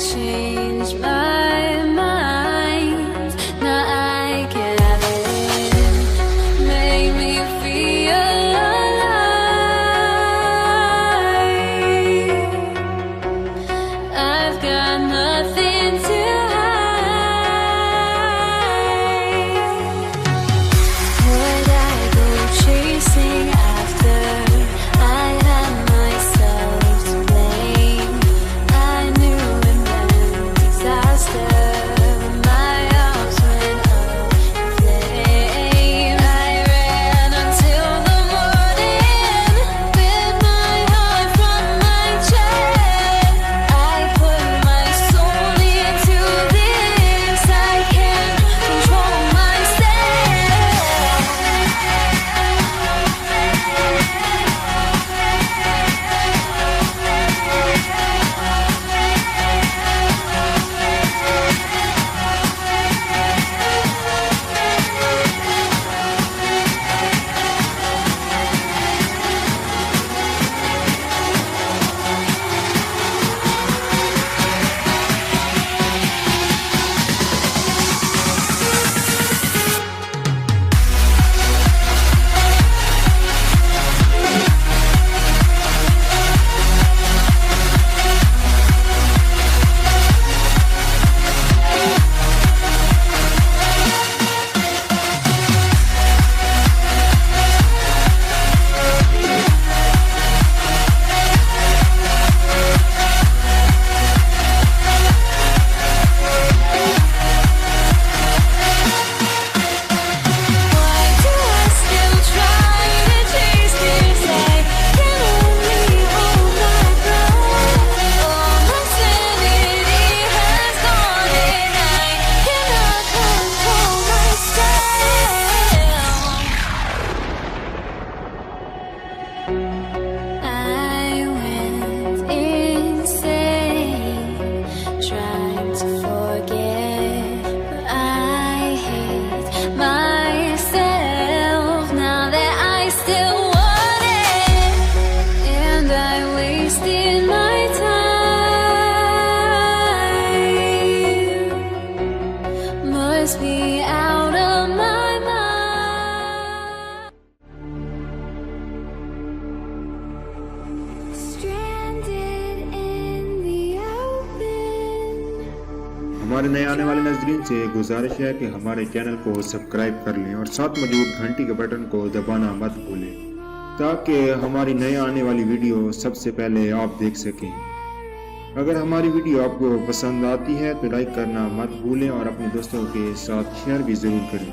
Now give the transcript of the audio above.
changed my mind. Now I can have it. Make me feel alive. I've got nothing to hide. Would I go chasing after? I had myself to blame. I knew it meant disaster. My arms went up in flame. I ran until the morning, bit my heart from my chest. I put my soul into this. I can't control हमारे नए आने वाले नाज़रीन से गुजारिश है कि हमारे चैनल को सब्सक्राइब कर लें और साथ मौजूद घंटी के बटन को दबाना मत भूलें ताकि हमारी नए आने वाली वीडियो सबसे पहले आप देख सकें। अगर हमारी वीडियो आपको पसंद आती है तो लाइक करना मत भूलें और अपने दोस्तों के साथ शेयर भी ज़रूर करें।